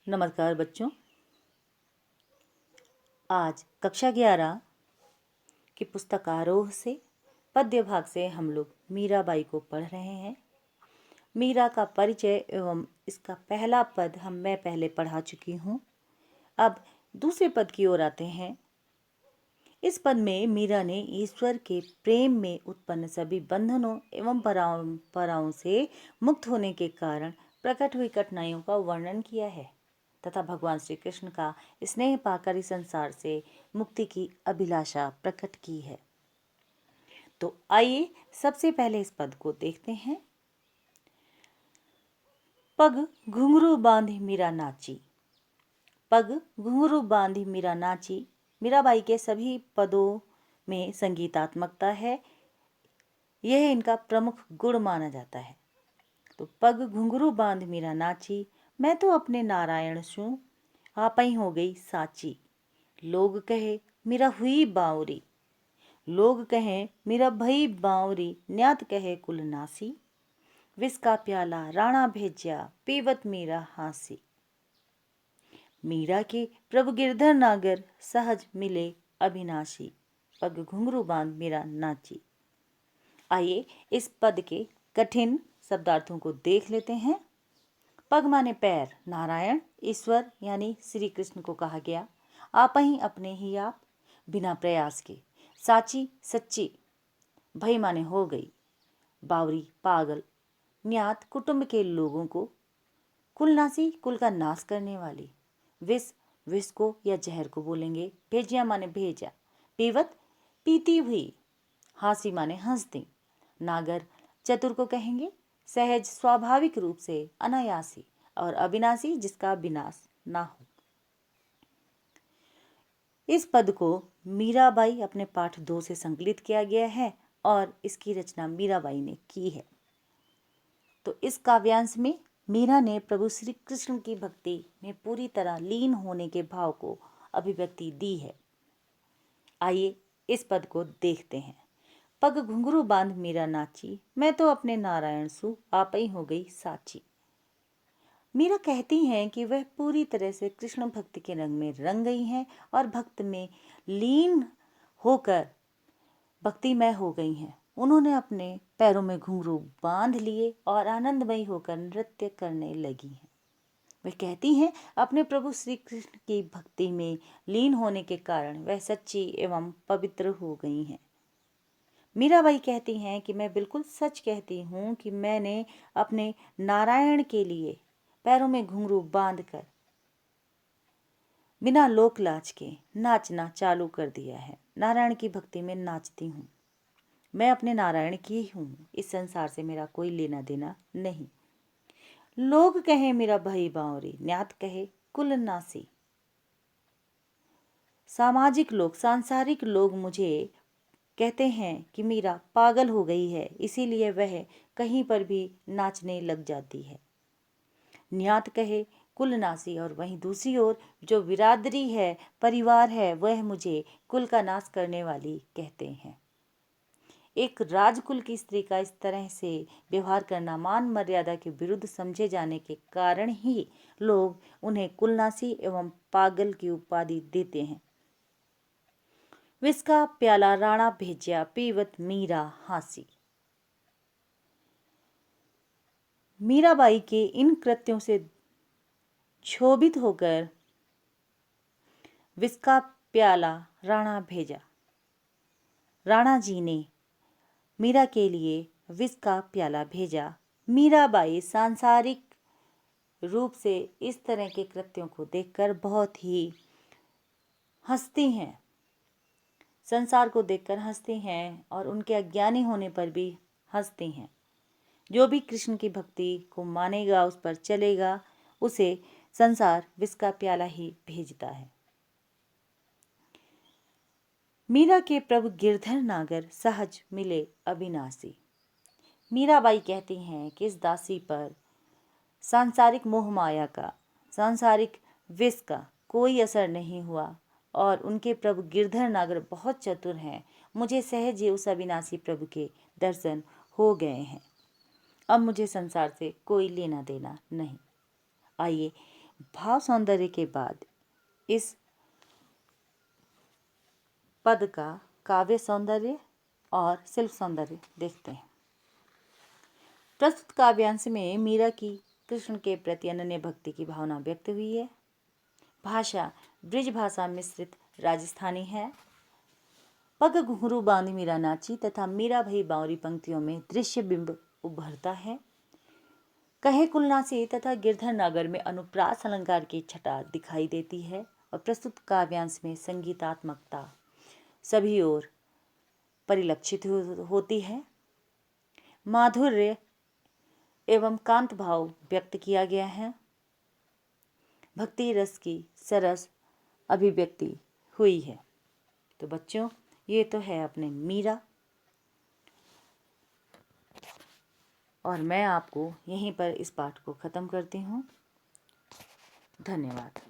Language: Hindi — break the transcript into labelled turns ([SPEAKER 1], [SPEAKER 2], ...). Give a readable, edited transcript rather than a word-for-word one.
[SPEAKER 1] नमस्कार बच्चों। आज कक्षा 11 की पुस्तक आरोह से पद्य भाग से हम लोग मीराबाई को पढ़ रहे हैं। मीरा का परिचय एवं इसका पहला पद मैं पहले पढ़ा चुकी हूँ। अब दूसरे पद की ओर आते हैं। इस पद में मीरा ने ईश्वर के प्रेम में उत्पन्न सभी बंधनों एवं परंपराओं से मुक्त होने के कारण प्रकट हुई कठिनाइयों का वर्णन किया है तथा भगवान श्री कृष्ण का स्नेह पाकर इस संसार से मुक्ति की अभिलाषा प्रकट की है। तो आइए सबसे पहले इस पद को देखते हैं। पग घुंघरू बांधी मीरा नाची। पग घुंघरू बांधी मीरा नाची मीराबाई के सभी पदों में संगीतात्मकता है। यह इनका प्रमुख गुण माना जाता है। तो पग घुंघरू बांध मीरा नाची, मैं तो अपने नारायण सू आपई हो गई साची। लोग कहे मेरा हुई बावरी, लोग कहे मेरा भई बावरी, न्यात कहे कुल नासी। विष का प्याला राणा भेज्या, पीवत मीरा हासी। मीरा के प्रभु गिरधर नागर, सहज मिले अविनाशी। पग घुंघरू बांध मीरा नाची। आइए इस पद के कठिन शब्दार्थों को देख लेते हैं। पग माने पैर, नारायण ईश्वर यानी श्री कृष्ण को कहा गया। आप ही अपने ही आप, बिना प्रयास के। साची सच्ची, भई माने हो गई। बावरी पागल, न्यात कुटुंब के लोगों को। कुलनासी कुल का नाश करने वाली। विष विष को या जहर को बोलेंगे। भेजिया माने भेजा। पीवत पीती हुई। हासी माने हंसती। नागर चतुर को कहेंगे। सहज स्वाभाविक रूप से, अनायासी। और अविनाशी जिसका विनाश ना हो। इस पद को मीराबाई अपने पाठ 2 से संकलित किया गया है और इसकी रचना मीराबाई ने की है। तो इस काव्यांश में मीरा ने प्रभु श्री कृष्ण की भक्ति में पूरी तरह लीन होने के भाव को अभिव्यक्ति दी है। आइए इस पद को देखते हैं। पग घुंघरू बांध मीरा नाची, मैं तो अपने नारायण सू आपई हो गई साची। मीरा कहती हैं कि वह पूरी तरह से कृष्ण भक्ति के रंग में रंग गई हैं और भक्त में लीन होकर भक्तिमय हो गई हैं। उन्होंने अपने पैरों में घुंघरू बांध लिए और आनंदमयी होकर नृत्य करने लगी हैं। वे कहती हैं अपने प्रभु श्री कृष्ण की भक्ति में लीन होने के कारण वह सच्ची एवं पवित्र हो गई हैं। मीराबाई कहती हैं कि मैं बिल्कुल सच कहती हूँ कि मैंने अपने नारायण के लिए पैरों में घुंघरू बांधकर बिना लोक लाज के नाचना चालू कर दिया है। नारायण की भक्ति में नाचती हूँ। मैं अपने नारायण की हूँ, इस संसार से मेरा कोई लेना देना नहीं। लोग कहे मेरा भई बावरी, न्यात कहे कुल नासी। सामाजिक लोग, सांसारिक लोग मुझे कहते हैं कि मीरा पागल हो गई है, इसीलिए वह कहीं पर भी नाचने लग जाती है। न्यात कहे कुलनासी, और वहीं दूसरी ओर जो बिरादरी है, परिवार है, वह मुझे कुल का नाश करने वाली कहते हैं। एक राजकुल की स्त्री का इस तरह से व्यवहार करना मान मर्यादा के विरुद्ध समझे जाने के कारण ही लोग उन्हें कुलनासी एवं पागल की उपाधि देते हैं। विष का प्याला राणा भेज्या, पीवत मीरा हासी। मीराबाई के इन कृत्यों से क्षोभित होकर विष का प्याला राणा भेजा। राणा जी ने मीरा के लिए विष का प्याला भेजा। मीराबाई सांसारिक रूप से इस तरह के कृत्यों को देखकर बहुत ही हंसती हैं, संसार को देखकर हंसती हैं और उनके अज्ञानी होने पर भी हंसती हैं। जो भी कृष्ण की भक्ति को मानेगा, उस पर चलेगा, उसे संसार विष का प्याला ही भेजता है। मीरा के प्रभु गिरधर नागर, सहज मिले अविनाशी। मीराबाई कहती हैं कि इस दासी पर सांसारिक मोह माया का, सांसारिक विष का कोई असर नहीं हुआ और उनके प्रभु गिरधर नागर बहुत चतुर हैं। मुझे सहज ही उस अविनाशी प्रभु के दर्शन हो गए हैं। अब मुझे संसार से कोई लेना देना नहीं। आइए भाव सौंदर्य के बाद इस पद का काव्य सौंदर्य और शिल्प सौंदर्य देखते हैं। प्रस्तुत काव्यांश में मीरा की कृष्ण के प्रति अनन्य भक्ति की भावना व्यक्त हुई है। भाषा ब्रिज भाषा मिश्रित राजस्थानी है। पग घुंघरू बांधी मीरा नाची तथा मीरा भई बावरी पंक्तियों में दृश्य बिंब उभरता है। कहे कुलनासी तथा गिरधर नगर में अनुप्रास अलंकार की छटा दिखाई देती है और प्रस्तुत काव्यांश में संगीतात्मकता सभी ओर परिलक्षित होती है। माधुर्य एवं कांत भाव व्यक्त किया गया है। भक्ति रस की सरस अभिव्यक्ति हुई है। तो बच्चों, ये तो है अपने मीरा, और मैं आपको यहीं पर इस पाठ को ख़त्म करती हूँ। धन्यवाद।